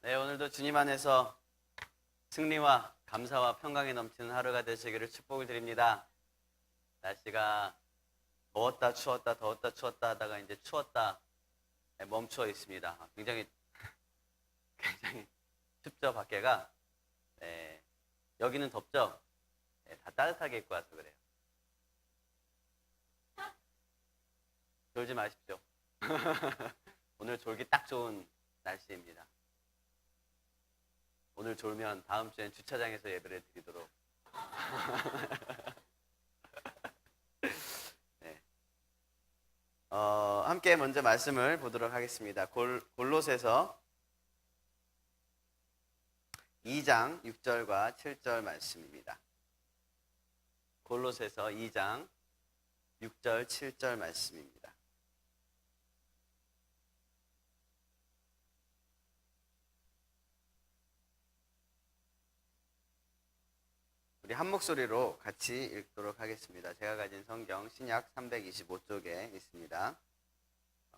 네, 오늘도 주님 안에서 승리와 감사와 평강이 넘치는 하루가 되시기를 축복을 드립니다. 날씨가 더웠다 추웠다 더웠다 추웠다 하다가 이제 추웠다 멈춰 있습니다. 굉장히 춥죠, 밖에가. 네, 여기는 덥죠? 네, 다 따뜻하게 입고 와서 그래요. 졸지 마십시오. 오늘 졸기 딱 좋은 날씨입니다. 오늘 졸면 다음 주엔 주차장에서 예배를 드리도록. 네. 함께 먼저 말씀을 보도록 하겠습니다. 골로새서 2장 6절과 7절 말씀입니다. 골로새서 2장 6절 7절 말씀입니다. 우리 한 목소리로 같이 읽도록 하겠습니다. 제가 가진 성경 신약 325쪽에 있습니다.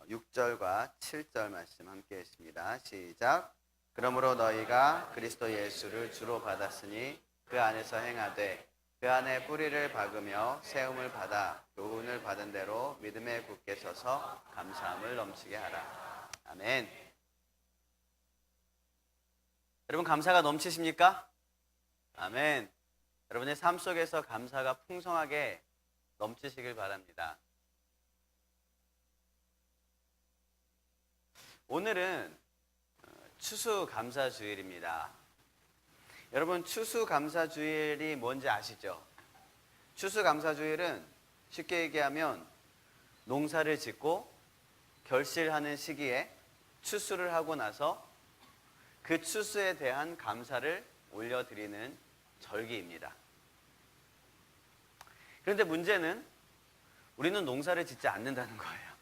6절과 7절 말씀 함께 했습니다. 시작. 그러므로 너희가 그리스도 예수를 주로 받았으니 그 안에서 행하되 그 안에 뿌리를 박으며 세움을 받아 교훈을 받은 대로 믿음에 굳게 서서 감사함을 넘치게 하라. 아멘. 여러분, 감사가 넘치십니까? 아멘. 여러분의 삶 속에서 감사가 풍성하게 넘치시길 바랍니다. 오늘은 추수감사주일입니다. 여러분, 추수감사주일이 뭔지 아시죠? 추수감사주일은 쉽게 얘기하면 농사를 짓고 결실하는 시기에 추수를 하고 나서 그 추수에 대한 감사를 올려드리는 절기입니다. 그런데 문제는 우리는 농사를 짓지 않는다는 거예요.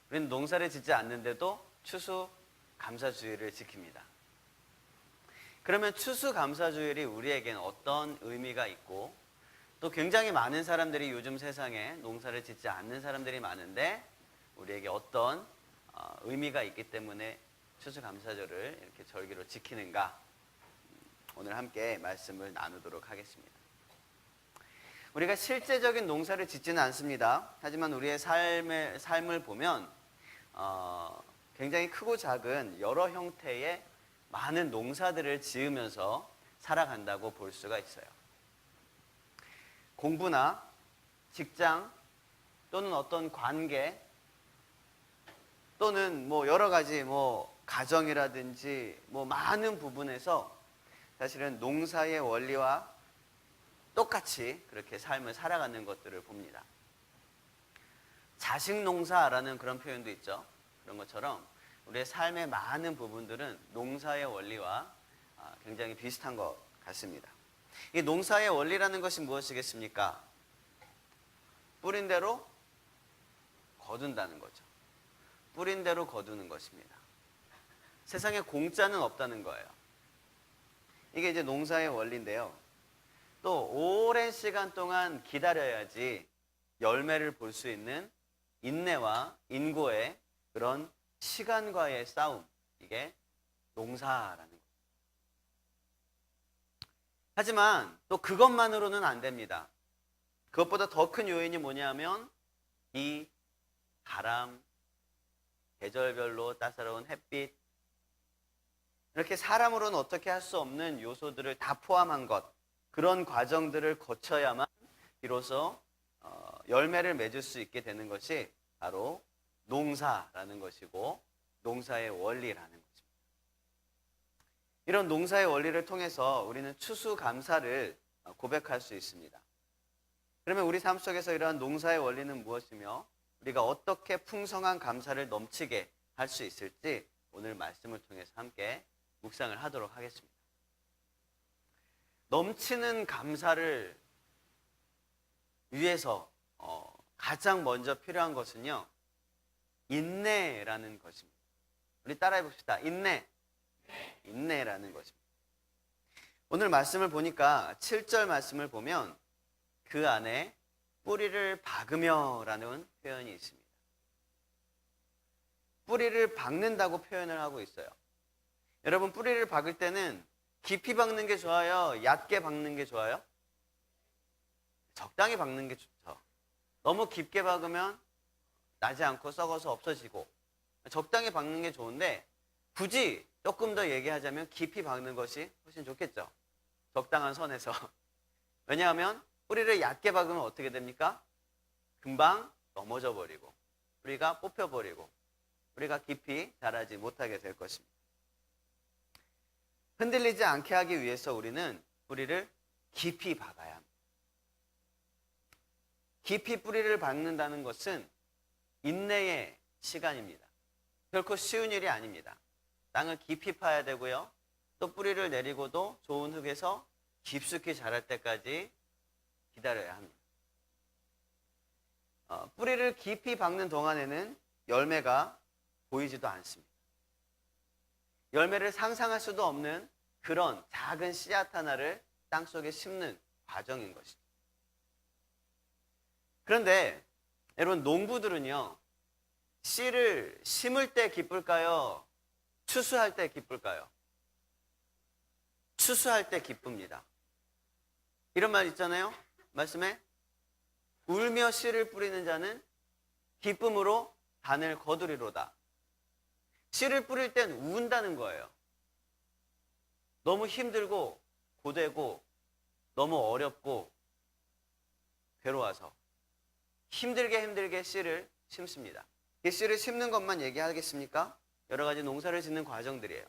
우리는 농사를 짓지 않는데도 추수감사주일을 지킵니다. 그러면 추수감사주일이 우리에게는 어떤 의미가 있고, 또 굉장히 많은 사람들이 요즘 세상에 농사를 짓지 않는 사람들이 많은데 우리에게 어떤 의미가 있기 때문에 추수감사절을 이렇게 절기로 지키는가, 오늘 함께 말씀을 나누도록 하겠습니다. 우리가 실제적인 농사를 짓지는 않습니다. 하지만 우리의 삶을 보면 굉장히 크고 작은 여러 형태의 많은 농사들을 지으면서 살아간다고 볼 수가 있어요. 공부나 직장 또는 어떤 관계 또는 여러 가지 가정이라든지 많은 부분에서 사실은 농사의 원리와 똑같이 그렇게 삶을 살아가는 것들을 봅니다. 자식농사라는 그런 표현도 있죠. 그런 것처럼 우리의 삶의 많은 부분들은 농사의 원리와 굉장히 비슷한 것 같습니다. 이 농사의 원리라는 것이 무엇이겠습니까? 뿌린 대로 거둔다는 거죠. 뿌린 대로 거두는 것입니다. 세상에 공짜는 없다는 거예요. 이게 이제 농사의 원리인데요. 또 오랜 시간 동안 기다려야지 열매를 볼 수 있는 인내와 인고의 그런 시간과의 싸움, 이게 농사라는 거예요. 하지만 또 그것만으로는 안 됩니다. 그것보다 더 큰 요인이 뭐냐면 이 바람, 계절별로 따사로운 햇빛, 이렇게 사람으로는 어떻게 할 수 없는 요소들을 다 포함한 것, 그런 과정들을 거쳐야만 비로소 열매를 맺을 수 있게 되는 것이 바로 농사라는 것이고 농사의 원리라는 것입니다. 이런 농사의 원리를 통해서 우리는 추수감사를 고백할 수 있습니다. 그러면 우리 삶 속에서 이러한 농사의 원리는 무엇이며 우리가 어떻게 풍성한 감사를 넘치게 할 수 있을지 오늘 말씀을 통해서 함께 묵상을 하도록 하겠습니다. 넘치는 감사를 위해서 가장 먼저 필요한 것은요, 인내라는 것입니다. 우리 따라해 봅시다. 인내라는 것입니다. 오늘 말씀을 보니까 7절 말씀을 보면 그 안에 뿌리를 박으며 라는 표현이 있습니다. 뿌리를 박는다고 표현을 하고 있어요. 여러분 뿌리를 박을 때는 깊이 박는 게 좋아요? 얕게 박는 게 좋아요? 적당히 박는 게 좋죠. 너무 깊게 박으면 나지 않고 썩어서 없어지고 적당히 박는 게 좋은데 굳이 조금 더 얘기하자면 깊이 박는 것이 훨씬 좋겠죠. 적당한 선에서. 왜냐하면 뿌리를 얕게 박으면 어떻게 됩니까? 금방 넘어져 버리고 뿌리가 뽑혀 버리고 뿌리가 깊이 자라지 못하게 될 것입니다. 흔들리지 않게 하기 위해서 우리는 뿌리를 깊이 박아야 합니다. 깊이 뿌리를 박는다는 것은 인내의 시간입니다. 결코 쉬운 일이 아닙니다. 땅을 깊이 파야 되고요. 또 뿌리를 내리고도 좋은 흙에서 깊숙이 자랄 때까지 기다려야 합니다. 뿌리를 깊이 박는 동안에는 열매가 보이지도 않습니다. 열매를 상상할 수도 없는 그런 작은 씨앗 하나를 땅속에 심는 과정인 것이죠. 그런데 여러분 농부들은요. 씨를 심을 때 기쁠까요? 추수할 때 기쁠까요? 추수할 때 기쁩니다. 이런 말 있잖아요. 말씀에 울며 씨를 뿌리는 자는 기쁨으로 단을 거두리로다. 씨를 뿌릴 땐 운다는 거예요. 너무 힘들고 고되고 너무 어렵고 괴로워서 힘들게 씨를 심습니다. 이 씨를 심는 것만 얘기하겠습니까? 여러 가지 농사를 짓는 과정들이에요.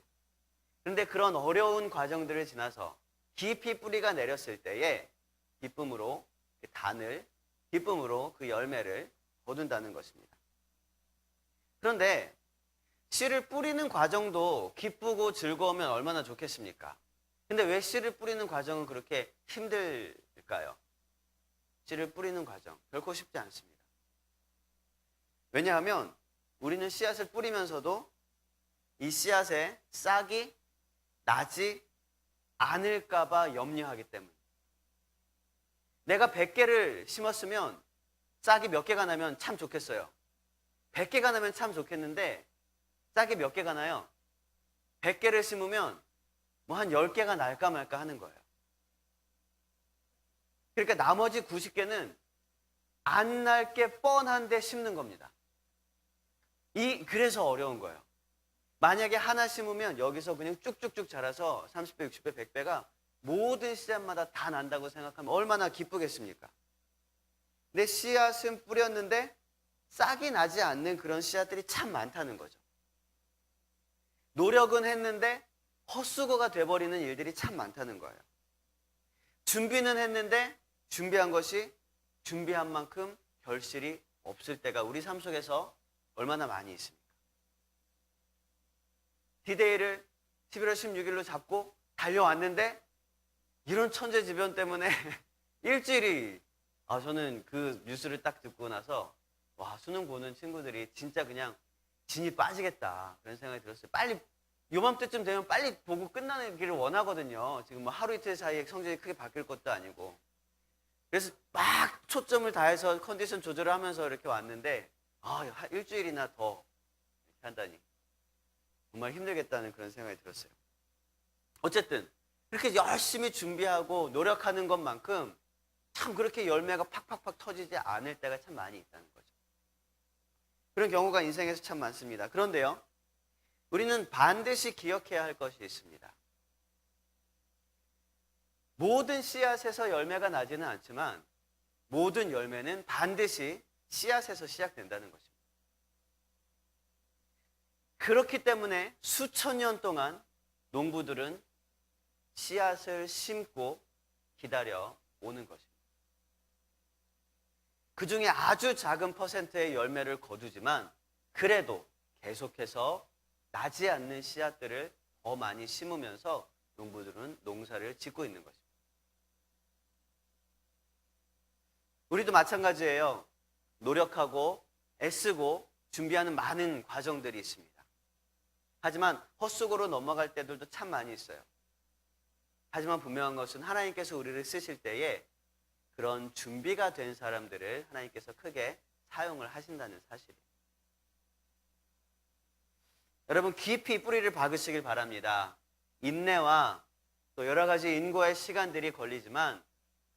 그런데 그런 어려운 과정들을 지나서 깊이 뿌리가 내렸을 때에 기쁨으로 그 단을, 기쁨으로 그 열매를 거둔다는 것입니다. 그런데 씨를 뿌리는 과정도 기쁘고 즐거우면 얼마나 좋겠습니까? 근데 왜 씨를 뿌리는 과정은 그렇게 힘들까요? 씨를 뿌리는 과정 결코 쉽지 않습니다. 왜냐하면 우리는 씨앗을 뿌리면서도 이 씨앗에 싹이 나지 않을까 봐 염려하기 때문에 내가 100개를 심었으면 싹이 몇 개가 나면 참 좋겠어요. 100개가 나면 참 좋겠는데 싹이 몇 개가 나요? 100개를 심으면 뭐 한 10개가 날까 말까 하는 거예요. 그러니까 나머지 90개는 안 날 게 뻔한데 심는 겁니다. 그래서 어려운 거예요. 만약에 하나 심으면 여기서 그냥 쭉쭉쭉 자라서 30배, 60배, 100배가 모든 씨앗마다 다 난다고 생각하면 얼마나 기쁘겠습니까? 내 씨앗은 뿌렸는데 싹이 나지 않는 그런 씨앗들이 참 많다는 거죠. 노력은 했는데 헛수고가 돼버리는 일들이 참 많다는 거예요. 준비는 했는데 준비한 것이 준비한 만큼 결실이 없을 때가 우리 삶 속에서 얼마나 많이 있습니까? 디데이를 11월 16일로 잡고 달려왔는데 이런 천재지변 때문에 일주일이 저는 그 뉴스를 딱 듣고 나서 와 수능 보는 친구들이 진짜 그냥 진이 빠지겠다 그런 생각이 들었어요. 빨리 요맘때쯤 되면 빨리 보고 끝나는 길을 원하거든요. 지금 뭐 하루 이틀 사이에 성적이 크게 바뀔 것도 아니고 그래서 막 초점을 다해서 컨디션 조절을 하면서 이렇게 왔는데 일주일이나 더 이렇게 한다니 정말 힘들겠다는 그런 생각이 들었어요. 어쨌든 그렇게 열심히 준비하고 노력하는 것만큼 참 그렇게 열매가 팍팍팍 터지지 않을 때가 참 많이 있다는 거죠. 그런 경우가 인생에서 참 많습니다. 그런데요, 우리는 반드시 기억해야 할 것이 있습니다. 모든 씨앗에서 열매가 나지는 않지만 모든 열매는 반드시 씨앗에서 시작된다는 것입니다. 그렇기 때문에 수천 년 동안 농부들은 씨앗을 심고 기다려 오는 것입니다. 그 중에 아주 작은 퍼센트의 열매를 거두지만 그래도 계속해서 나지 않는 씨앗들을 더 많이 심으면서 농부들은 농사를 짓고 있는 것입니다. 우리도 마찬가지예요. 노력하고 애쓰고 준비하는 많은 과정들이 있습니다. 하지만 헛수고로 넘어갈 때들도 참 많이 있어요. 하지만 분명한 것은 하나님께서 우리를 쓰실 때에 그런 준비가 된 사람들을 하나님께서 크게 사용을 하신다는 사실이에요. 여러분 깊이 뿌리를 박으시길 바랍니다. 인내와 또 여러 가지 인고의 시간들이 걸리지만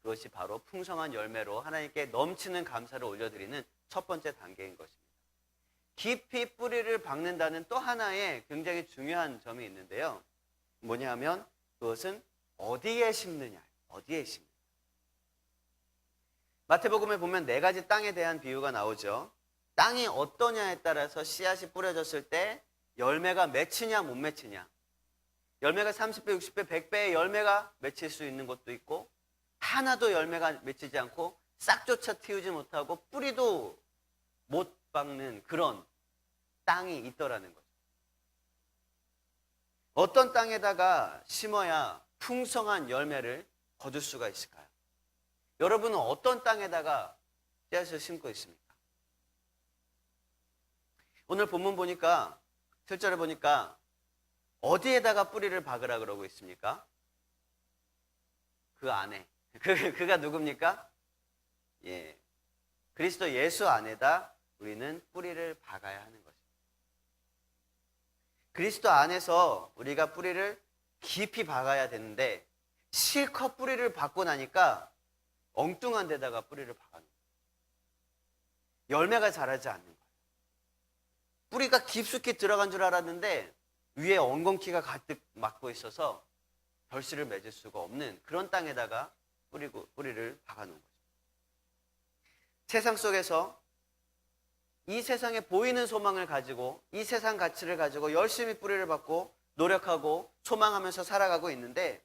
그것이 바로 풍성한 열매로 하나님께 넘치는 감사를 올려드리는 첫 번째 단계인 것입니다. 깊이 뿌리를 박는다는 또 하나의 굉장히 중요한 점이 있는데요. 뭐냐 하면 그것은 어디에 심느냐, 어디에 심느냐. 마태복음에 보면 네 가지 땅에 대한 비유가 나오죠. 땅이 어떠냐에 따라서 씨앗이 뿌려졌을 때 열매가 맺히냐 못 맺히냐. 열매가 30배, 60배, 100배의 열매가 맺힐 수 있는 것도 있고 하나도 열매가 맺히지 않고 싹조차 틔우지 못하고 뿌리도 못 박는 그런 땅이 있더라는 거죠. 어떤 땅에다가 심어야 풍성한 열매를 거둘 수가 있을까요? 여러분은 어떤 땅에다가 씨앗을 심고 있습니까? 오늘 본문 보니까 7절에 보니까 어디에다가 뿌리를 박으라 그러고 있습니까? 그 안에. 그가 누굽니까? 예. 그리스도 예수 안에다 우리는 뿌리를 박아야 하는 것입니다. 그리스도 안에서 우리가 뿌리를 깊이 박아야 되는데 실컷 뿌리를 박고 나니까 엉뚱한 데다가 뿌리를 박아놓은 거예요. 열매가 자라지 않는 거예요. 뿌리가 깊숙이 들어간 줄 알았는데 위에 엉겅퀴가 가득 막고 있어서 결실을 맺을 수가 없는 그런 땅에다가 뿌리를 박아놓은 거죠. 세상 속에서 이 세상에 보이는 소망을 가지고 이 세상 가치를 가지고 열심히 뿌리를 박고 노력하고 소망하면서 살아가고 있는데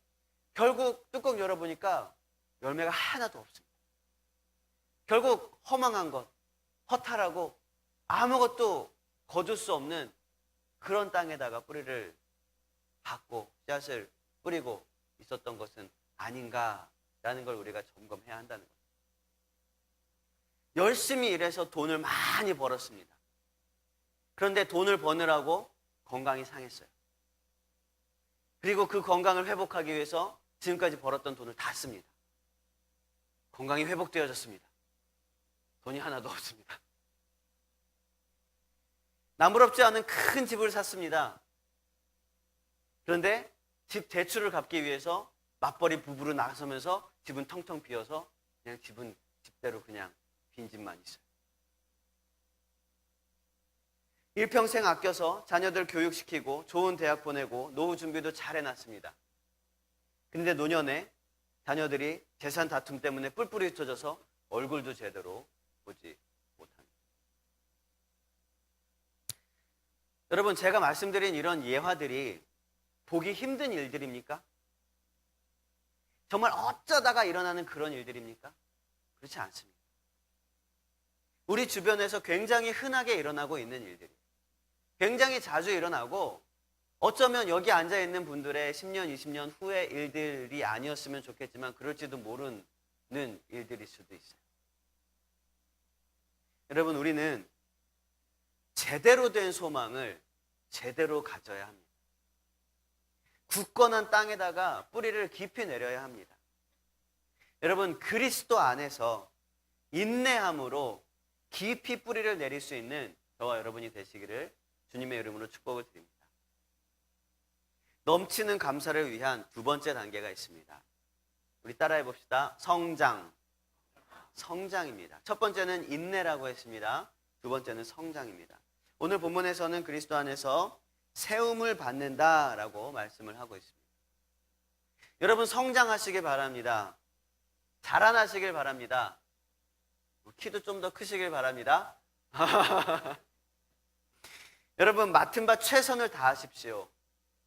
결국 뚜껑 열어보니까 열매가 하나도 없습니다. 결국 허망한 것, 허탈하고 아무것도 거둘 수 없는 그런 땅에다가 뿌리를 박고 씨앗을 뿌리고 있었던 것은 아닌가라는 걸 우리가 점검해야 한다는 거죠. 열심히 일해서 돈을 많이 벌었습니다. 그런데 돈을 버느라고 건강이 상했어요. 그리고 그 건강을 회복하기 위해서 지금까지 벌었던 돈을 다 씁니다. 건강이 회복되어졌습니다. 돈이 하나도 없습니다. 나무롭지 않은 큰 집을 샀습니다. 그런데 집 대출을 갚기 위해서 맞벌이 부부로 나서면서 집은 텅텅 비어서 그냥 집은 집대로 그냥 빈 집만 있어요. 일평생 아껴서 자녀들 교육시키고 좋은 대학 보내고 노후 준비도 잘 해놨습니다. 근데 노년에 자녀들이 재산 다툼 때문에 뿔뿔이 흩어져서 얼굴도 제대로 보지 못합니다. 여러분, 제가 말씀드린 이런 예화들이 보기 힘든 일들입니까? 정말 어쩌다가 일어나는 그런 일들입니까? 그렇지 않습니다. 우리 주변에서 굉장히 흔하게 일어나고 있는 일들이 굉장히 자주 일어나고 어쩌면 여기 앉아있는 분들의 10년, 20년 후의 일들이 아니었으면 좋겠지만 그럴지도 모르는 일들일 수도 있어요. 여러분, 우리는 제대로 된 소망을 제대로 가져야 합니다. 굳건한 땅에다가 뿌리를 깊이 내려야 합니다. 여러분, 그리스도 안에서 인내함으로 깊이 뿌리를 내릴 수 있는 저와 여러분이 되시기를 주님의 이름으로 축복을 드립니다. 넘치는 감사를 위한 두 번째 단계가 있습니다. 우리 따라해 봅시다. 성장입니다. 첫 번째는 인내라고 했습니다. 두 번째는 성장입니다. 오늘 본문에서는 그리스도 안에서 세움을 받는다라고 말씀을 하고 있습니다. 여러분, 성장하시길 바랍니다. 자라나시길 바랍니다. 키도 좀 더 크시길 바랍니다. 여러분, 맡은 바 최선을 다하십시오.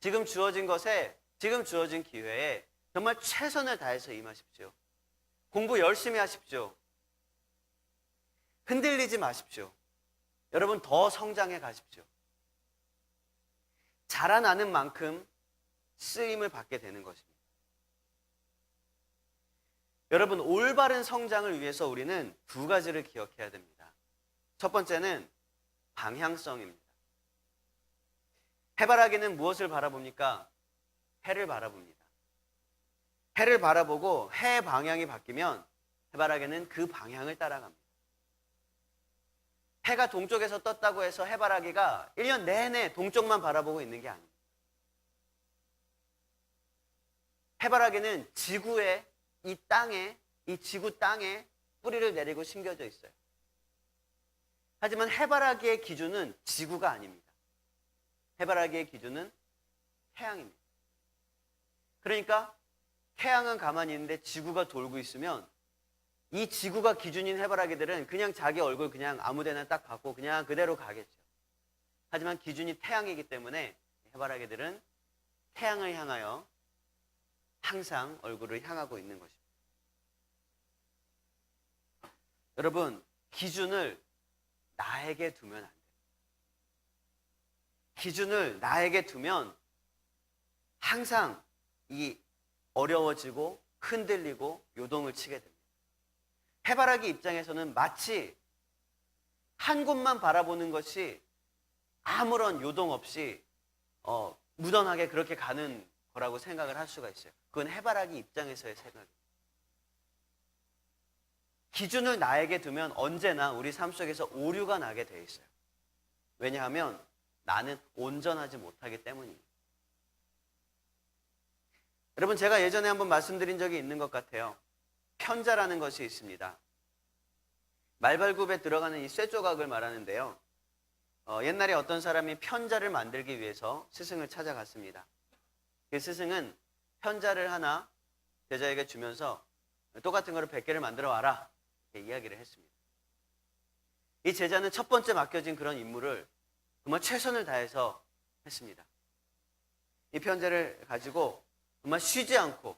지금 주어진 것에, 지금 주어진 기회에 정말 최선을 다해서 임하십시오. 공부 열심히 하십시오. 흔들리지 마십시오. 여러분, 더 성장해 가십시오. 자라나는 만큼 쓰임을 받게 되는 것입니다. 여러분, 올바른 성장을 위해서 우리는 두 가지를 기억해야 됩니다. 첫 번째는 방향성입니다. 해바라기는 무엇을 바라봅니까? 해를 바라봅니다. 해를 바라보고 해 방향이 바뀌면 해바라기는 그 방향을 따라갑니다. 해가 동쪽에서 떴다고 해서 해바라기가 1년 내내 동쪽만 바라보고 있는 게 아닙니다. 해바라기는 지구의 이 땅에, 이 지구 땅에 뿌리를 내리고 심겨져 있어요. 하지만 해바라기의 기준은 지구가 아닙니다. 해바라기의 기준은 태양입니다. 그러니까 태양은 가만히 있는데 지구가 돌고 있으면 이 지구가 기준인 해바라기들은 그냥 자기 얼굴 그냥 아무데나 딱 받고 그냥 그대로 가겠죠. 하지만 기준이 태양이기 때문에 해바라기들은 태양을 향하여 항상 얼굴을 향하고 있는 것입니다. 여러분, 기준을 나에게 두면 안 돼요. 기준을 나에게 두면 항상 이 어려워지고 흔들리고 요동을 치게 됩니다. 해바라기 입장에서는 마치 한 곳만 바라보는 것이 아무런 요동 없이 무던하게 그렇게 가는 거라고 생각을 할 수가 있어요. 그건 해바라기 입장에서의 생각입니다. 기준을 나에게 두면 언제나 우리 삶 속에서 오류가 나게 돼 있어요. 왜냐하면 나는 온전하지 못하기 때문입니다. 여러분, 제가 예전에 한번 말씀드린 적이 있는 것 같아요. 편자라는 것이 있습니다. 말발굽에 들어가는 이 쇠조각을 말하는데요. 옛날에 어떤 사람이 편자를 만들기 위해서 스승을 찾아갔습니다. 그 스승은 편자를 하나 제자에게 주면서 똑같은 거를 100개를 만들어 와라 이렇게 이야기를 했습니다. 이 제자는 첫 번째 맡겨진 그런 임무를 정말 최선을 다해서 했습니다. 이 편자를 가지고 정말 쉬지 않고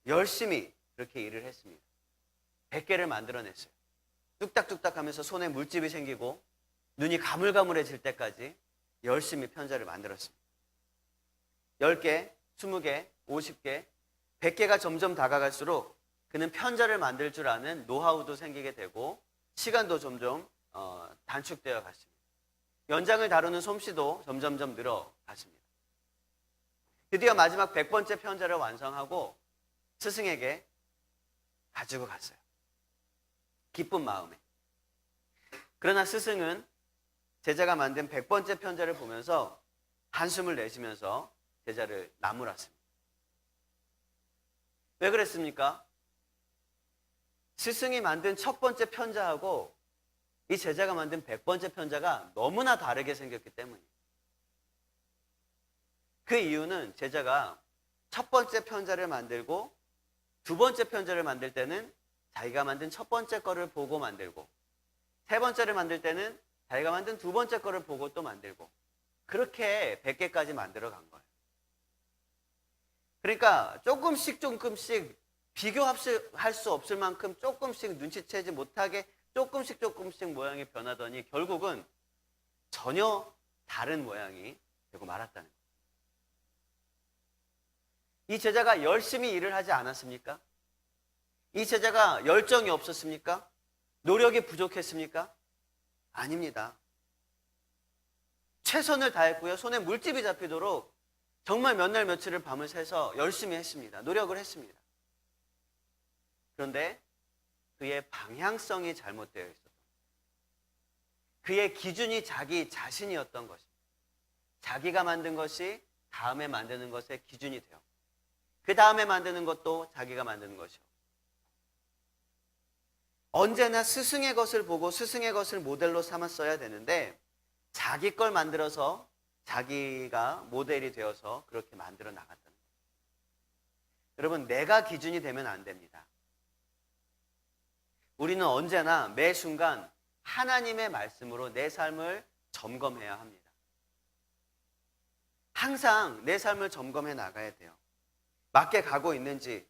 열심히 그렇게 일을 했습니다. 100개를 만들어냈어요. 뚝딱뚝딱 하면서 손에 물집이 생기고 눈이 가물가물해질 때까지 열심히 편자를 만들었습니다. 10개, 20개, 50개, 100개가 점점 다가갈수록 그는 편자를 만들 줄 아는 노하우도 생기게 되고 시간도 점점 단축되어 갔습니다. 연장을 다루는 솜씨도 점점점 늘어갔습니다. 드디어 마지막 100번째 편자를 완성하고 스승에게 가지고 갔어요. 기쁜 마음에. 그러나 스승은 제자가 만든 100번째 편자를 보면서 한숨을 내쉬면서 제자를 나무랐습니다. 왜 그랬습니까? 스승이 만든 첫 번째 편자하고 이 제자가 만든 100번째 편자가 너무나 다르게 생겼기 때문이에요. 그 이유는 제자가 첫 번째 편자를 만들고 두 번째 편자를 만들 때는 자기가 만든 첫 번째 거를 보고 만들고 세 번째를 만들 때는 자기가 만든 두 번째 거를 보고 또 만들고 그렇게 100개까지 만들어 간 거예요. 그러니까 조금씩 비교할 수 없을 만큼 조금씩 눈치채지 못하게 조금씩 모양이 변하더니 결국은 전혀 다른 모양이 되고 말았다는 거예요. 이 제자가 열심히 일을 하지 않았습니까? 이 제자가 열정이 없었습니까? 노력이 부족했습니까? 아닙니다. 최선을 다했고요. 손에 물집이 잡히도록 정말 몇 날 며칠을 밤을 새서 열심히 했습니다. 노력을 했습니다. 그런데 그의 방향성이 잘못되어 있었던 거예요. 그의 기준이 자기 자신이었던 것입니다. 자기가 만든 것이 다음에 만드는 것의 기준이 돼요. 그 다음에 만드는 것도 자기가 만드는 것이요. 언제나 스승의 것을 보고 스승의 것을 모델로 삼았어야 되는데 자기 걸 만들어서 자기가 모델이 되어서 그렇게 만들어 나갔다는 거예요. 여러분, 내가 기준이 되면 안 됩니다. 우리는 언제나 매 순간 하나님의 말씀으로 내 삶을 점검해야 합니다. 항상 내 삶을 점검해 나가야 돼요. 맞게 가고 있는지,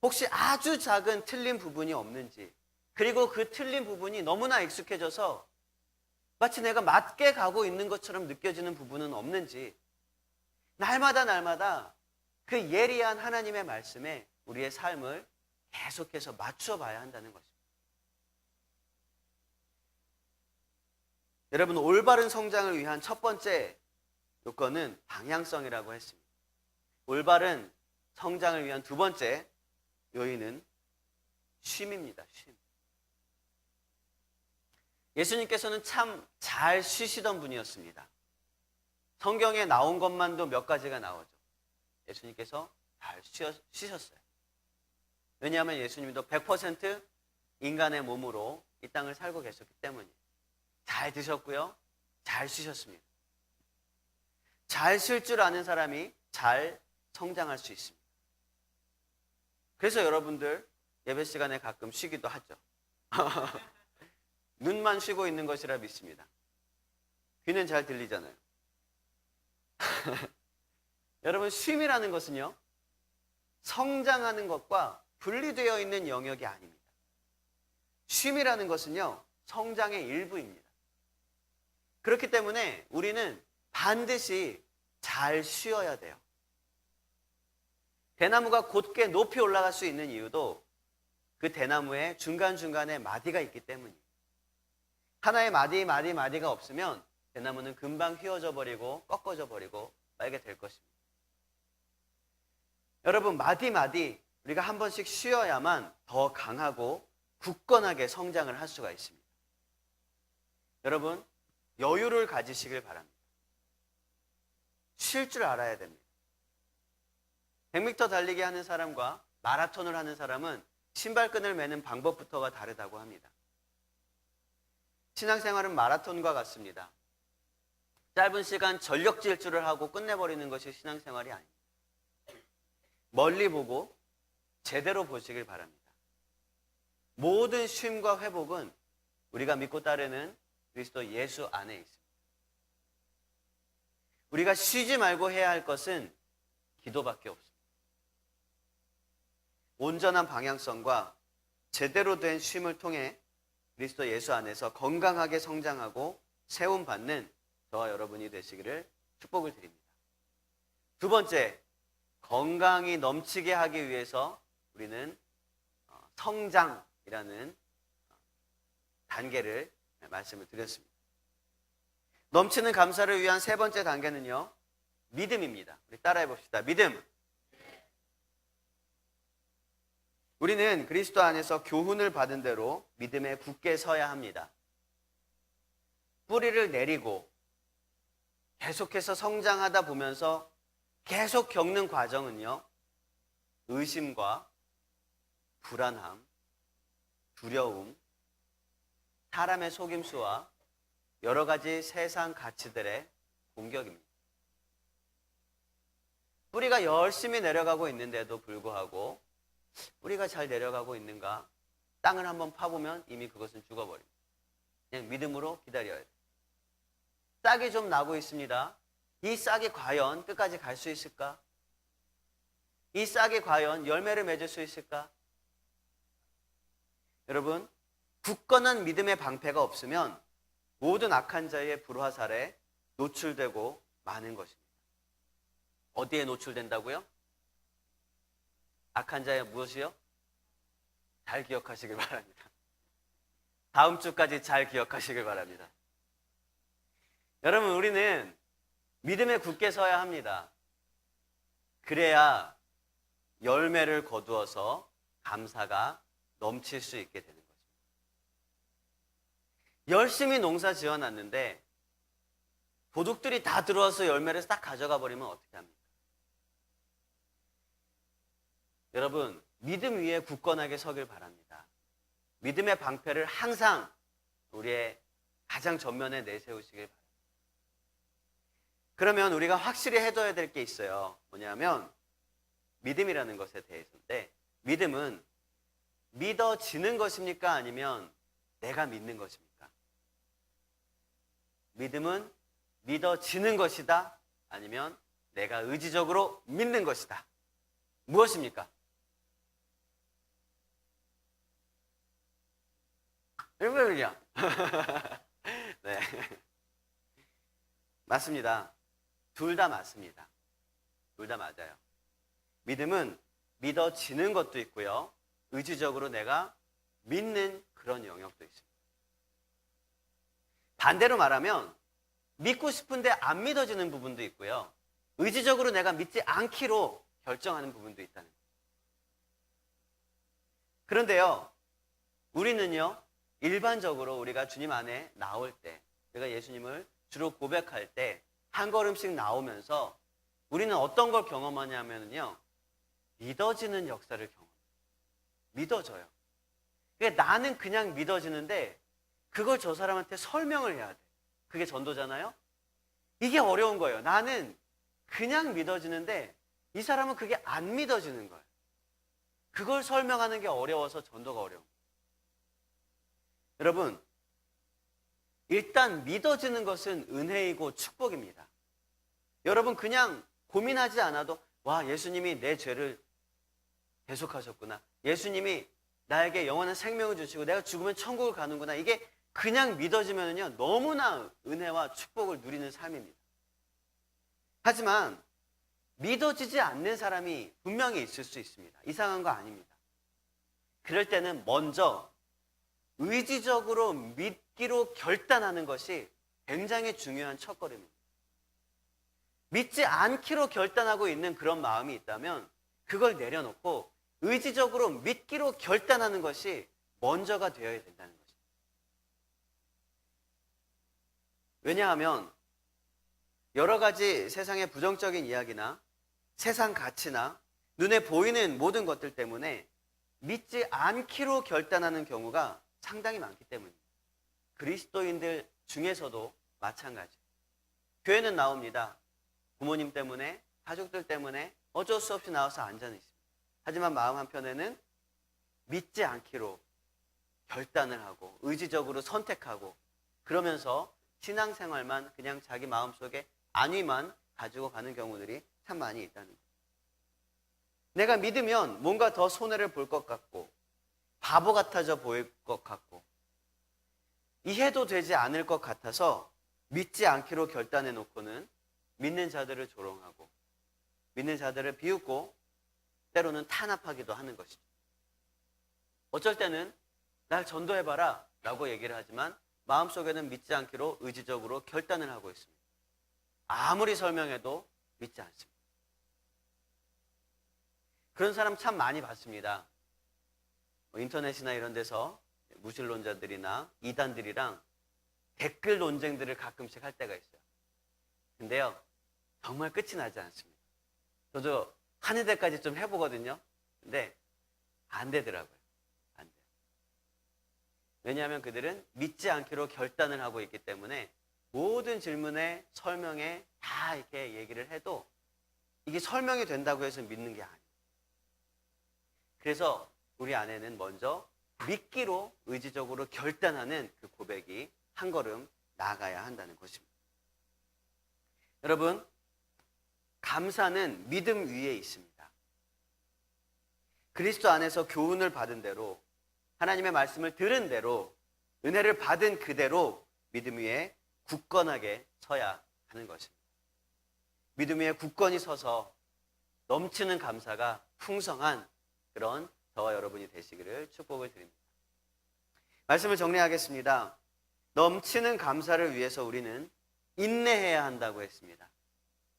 혹시 아주 작은 틀린 부분이 없는지, 그리고 그 틀린 부분이 너무나 익숙해져서 마치 내가 맞게 가고 있는 것처럼 느껴지는 부분은 없는지 날마다 그 예리한 하나님의 말씀에 우리의 삶을 계속해서 맞춰 봐야 한다는 것입니다. 여러분, 올바른 성장을 위한 첫 번째 요건은 방향성이라고 했습니다. 올바른 성장을 위한 두 번째 요인은 쉼입니다. 쉼. 예수님께서는 참 잘 쉬시던 분이었습니다. 성경에 나온 것만도 몇 가지가 나오죠. 예수님께서 잘 쉬셨어요. 왜냐하면 예수님도 100% 인간의 몸으로 이 땅을 살고 계셨기 때문이에요. 잘 드셨고요. 잘 쉬셨습니다. 잘 쉴 줄 아는 사람이 잘 성장할 수 있습니다. 그래서 여러분들 예배 시간에 가끔 쉬기도 하죠. 눈만 쉬고 있는 것이라 믿습니다. 귀는 잘 들리잖아요. 여러분, 쉼이라는 것은요, 성장하는 것과 분리되어 있는 영역이 아닙니다. 쉼이라는 것은요, 성장의 일부입니다. 그렇기 때문에 우리는 반드시 잘 쉬어야 돼요. 대나무가 곧게 높이 올라갈 수 있는 이유도 그 대나무에 중간중간에 마디가 있기 때문이에요. 하나의 마디가 없으면 대나무는 금방 휘어져 버리고 꺾어져 버리고 말게 될 것입니다. 여러분, 마디 우리가 한 번씩 쉬어야만 더 강하고 굳건하게 성장을 할 수가 있습니다. 여러분, 여유를 가지시길 바랍니다. 쉴 줄 알아야 됩니다. 100m 달리기 하는 사람과 마라톤을 하는 사람은 신발끈을 매는 방법부터가 다르다고 합니다. 신앙생활은 마라톤과 같습니다. 짧은 시간 전력 질주를 하고 끝내버리는 것이 신앙생활이 아닙니다. 멀리 보고 제대로 보시길 바랍니다. 모든 쉼과 회복은 우리가 믿고 따르는 그리스도 예수 안에 있습니다. 우리가 쉬지 말고 해야 할 것은 기도밖에 없습니다. 온전한 방향성과 제대로 된 쉼을 통해 그리스도 예수 안에서 건강하게 성장하고 세움받는 저와 여러분이 되시기를 축복을 드립니다. 두 번째, 건강이 넘치게 하기 위해서 우리는 성장이라는 단계를 말씀을 드렸습니다. 넘치는 감사를 위한 세 번째 단계는요, 믿음입니다. 우리 따라해 봅시다. 믿음. 우리는 그리스도 안에서 교훈을 받은 대로 믿음에 굳게 서야 합니다. 뿌리를 내리고 계속해서 성장하다 보면서 계속 겪는 과정은요, 의심과 불안함, 두려움, 사람의 속임수와 여러 가지 세상 가치들의 공격입니다. 뿌리가 열심히 내려가고 있는데도 불구하고 뿌리가 잘 내려가고 있는가? 땅을 한번 파보면 이미 그것은 죽어버립니다. 그냥 믿음으로 기다려야 돼요. 싹이 좀 나고 있습니다. 이 싹이 과연 끝까지 갈 수 있을까? 이 싹이 과연 열매를 맺을 수 있을까? 여러분, 굳건한 믿음의 방패가 없으면 모든 악한 자의 불화살에 노출되고 마는 것입니다. 어디에 노출된다고요? 악한 자의 무엇이요? 잘 기억하시길 바랍니다. 다음 주까지 잘 기억하시길 바랍니다. 여러분, 우리는 믿음에 굳게 서야 합니다. 그래야 열매를 거두어서 감사가 넘칠 수 있게 되는 것입니다. 열심히 농사 지어놨는데 도둑들이 다 들어와서 열매를 싹 가져가 버리면 어떻게 합니까? 여러분, 믿음 위에 굳건하게 서길 바랍니다. 믿음의 방패를 항상 우리의 가장 전면에 내세우시길 바랍니다. 그러면 우리가 확실히 해둬야 될 게 있어요. 뭐냐면 믿음이라는 것에 대해서인데, 믿음은 믿어지는 것입니까? 아니면 내가 믿는 것입니까? 믿음은 믿어지는 것이다? 아니면 내가 의지적으로 믿는 것이다? 무엇입니까? 일본이야. 네. 맞습니다. 둘 다 맞습니다. 둘 다 맞아요. 믿음은 믿어지는 것도 있고요. 의지적으로 내가 믿는 그런 영역도 있습니다. 반대로 말하면 믿고 싶은데 안 믿어지는 부분도 있고요. 의지적으로 내가 믿지 않기로 결정하는 부분도 있다는 거예요. 그런데요, 우리는요, 일반적으로 우리가 주님 안에 나올 때, 우리가 예수님을 주로 고백할 때 한 걸음씩 나오면서 우리는 어떤 걸 경험하냐면요, 믿어지는 역사를 경험해요. 믿어져요. 그러니까 나는 그냥 믿어지는데 그걸 저 사람한테 설명을 해야 돼. 그게 전도잖아요. 이게 어려운 거예요. 나는 그냥 믿어지는데 이 사람은 그게 안 믿어지는 거예요. 그걸 설명하는 게 어려워서 전도가 어려운 거예요. 여러분, 일단 믿어지는 것은 은혜이고 축복입니다. 여러분 그냥 고민하지 않아도 와, 예수님이 내 죄를 대속하셨구나. 예수님이 나에게 영원한 생명을 주시고 내가 죽으면 천국을 가는구나. 이게 그냥 믿어지면요 너무나 은혜와 축복을 누리는 삶입니다. 하지만 믿어지지 않는 사람이 분명히 있을 수 있습니다. 이상한 거 아닙니다. 그럴 때는 먼저 의지적으로 믿기로 결단하는 것이 굉장히 중요한 첫걸음입니다. 믿지 않기로 결단하고 있는 그런 마음이 있다면 그걸 내려놓고 의지적으로 믿기로 결단하는 것이 먼저가 되어야 된다는 것입니다. 왜냐하면 여러 가지 세상의 부정적인 이야기나 세상 가치나 눈에 보이는 모든 것들 때문에 믿지 않기로 결단하는 경우가 상당히 많기 때문입니다. 그리스도인들 중에서도 마찬가지. 교회는 나옵니다. 부모님 때문에, 가족들 때문에 어쩔 수 없이 나와서 앉아는 있습니다. 하지만 마음 한편에는 믿지 않기로 결단을 하고 의지적으로 선택하고 그러면서 신앙생활만 그냥 자기 마음속에 안위만 가지고 가는 경우들이 참 많이 있다는 거예요. 내가 믿으면 뭔가 더 손해를 볼 것 같고 바보 같아져 보일 것 같고 이해도 되지 않을 것 같아서 믿지 않기로 결단해 놓고는 믿는 자들을 조롱하고 믿는 자들을 비웃고 때로는 탄압하기도 하는 것이죠. 어쩔 때는 날 전도해봐라 라고 얘기를 하지만 마음속에는 믿지 않기로 의지적으로 결단을 하고 있습니다. 아무리 설명해도 믿지 않습니다. 그런 사람 참 많이 봤습니다. 인터넷이나 이런 데서 무신론자들이나 이단들이랑 댓글 논쟁들을 가끔씩 할 때가 있어요. 근데요, 정말 끝이 나지 않습니다. 저도 하는 데까지 좀 해보거든요. 근데 안 되더라고요. 안 돼요. 왜냐하면 그들은 믿지 않기로 결단을 하고 있기 때문에 모든 질문에 설명에 다 이렇게 얘기를 해도 이게 설명이 된다고 해서 믿는 게 아니에요. 그래서 우리 안에는 먼저 믿기로 의지적으로 결단하는 그 고백이 한 걸음 나아가야 한다는 것입니다. 여러분, 감사는 믿음 위에 있습니다. 그리스도 안에서 교훈을 받은 대로 하나님의 말씀을 들은 대로 은혜를 받은 그대로 믿음 위에 굳건하게 서야 하는 것입니다. 믿음 위에 굳건히 서서 넘치는 감사가 풍성한 그런 저와 여러분이 되시기를 축복을 드립니다. 말씀을 정리하겠습니다. 넘치는 감사를 위해서 우리는 인내해야 한다고 했습니다.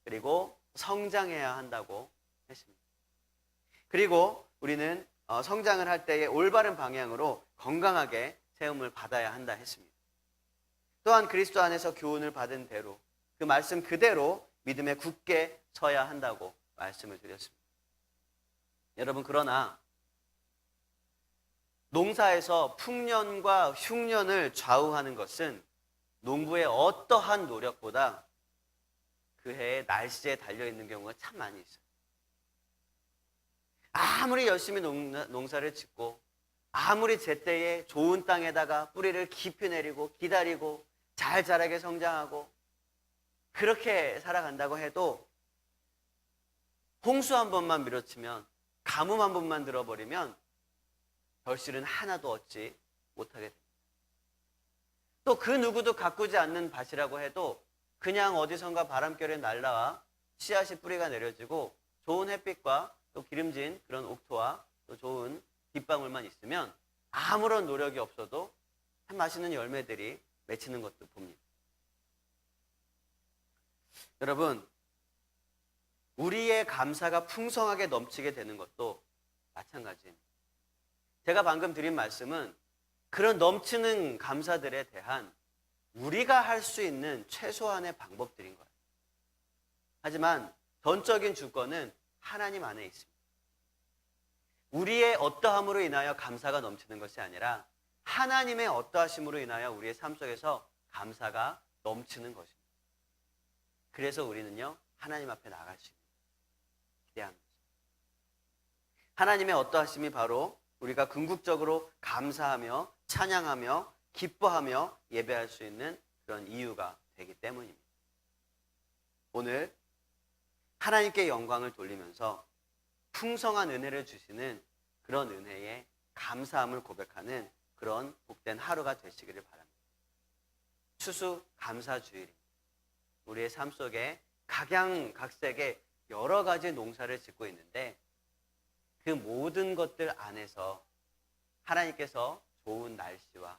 그리고 성장해야 한다고 했습니다. 그리고 우리는 성장을 할 때에 올바른 방향으로 건강하게 세움을 받아야 한다 했습니다. 또한 그리스도 안에서 교훈을 받은 대로 그 말씀 그대로 믿음에 굳게 서야 한다고 말씀을 드렸습니다. 여러분, 그러나 농사에서 풍년과 흉년을 좌우하는 것은 농부의 어떠한 노력보다 그 해의 날씨에 달려있는 경우가 참 많이 있어요. 아무리 열심히 농사를 짓고 아무리 제때에 좋은 땅에다가 뿌리를 깊이 내리고 기다리고 잘 자라게 성장하고 그렇게 살아간다고 해도 홍수 한 번만 밀어치면 가뭄 한 번만 들어버리면 결실은 하나도 얻지 못하게 됩니다. 또 그 누구도 가꾸지 않는 밭이라고 해도 그냥 어디선가 바람결에 날라와 씨앗이 뿌리가 내려지고 좋은 햇빛과 또 기름진 그런 옥토와 또 좋은 빗방울만 있으면 아무런 노력이 없어도 참 맛있는 열매들이 맺히는 것도 봅니다. 여러분, 우리의 감사가 풍성하게 넘치게 되는 것도 마찬가지입니다. 제가 방금 드린 말씀은 그런 넘치는 감사들에 대한 우리가 할 수 있는 최소한의 방법들인 거예요. 하지만 전적인 주권은 하나님 안에 있습니다. 우리의 어떠함으로 인하여 감사가 넘치는 것이 아니라 하나님의 어떠하심으로 인하여 우리의 삶 속에서 감사가 넘치는 것입니다. 그래서 우리는요, 하나님 앞에 나갈 수 있는 기대하는 거죠. 하나님의 어떠하심이 바로 우리가 궁극적으로 감사하며 찬양하며 기뻐하며 예배할 수 있는 그런 이유가 되기 때문입니다. 오늘 하나님께 영광을 돌리면서 풍성한 은혜를 주시는 그런 은혜에 감사함을 고백하는 그런 복된 하루가 되시기를 바랍니다. 추수 감사주일입니다. 우리의 삶 속에 각양각색의 여러 가지 농사를 짓고 있는데 그 모든 것들 안에서 하나님께서 좋은 날씨와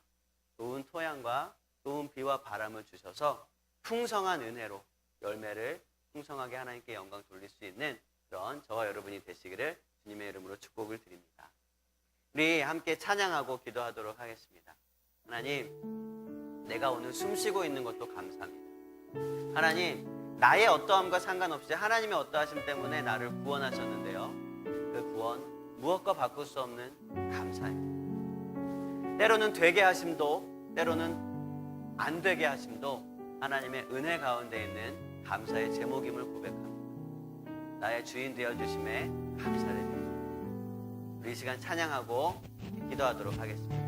좋은 토양과 좋은 비와 바람을 주셔서 풍성한 은혜로 열매를 풍성하게 하나님께 영광 돌릴 수 있는 그런 저와 여러분이 되시기를 주님의 이름으로 축복을 드립니다. 우리 함께 찬양하고 기도하도록 하겠습니다. 하나님, 내가 오늘 숨쉬고 있는 것도 감사합니다. 하나님, 나의 어떠함과 상관없이 하나님의 어떠하심 때문에 나를 구원하셨는데요, 그 구원 무엇과 바꿀 수 없는 감사입니다. 때로는 되게 하심도 때로는 안 되게 하심도 하나님의 은혜 가운데 있는 감사의 제목임을 고백합니다. 나의 주인 되어주심에 감사를 드립니다. 우리 이 시간 찬양하고 기도하도록 하겠습니다.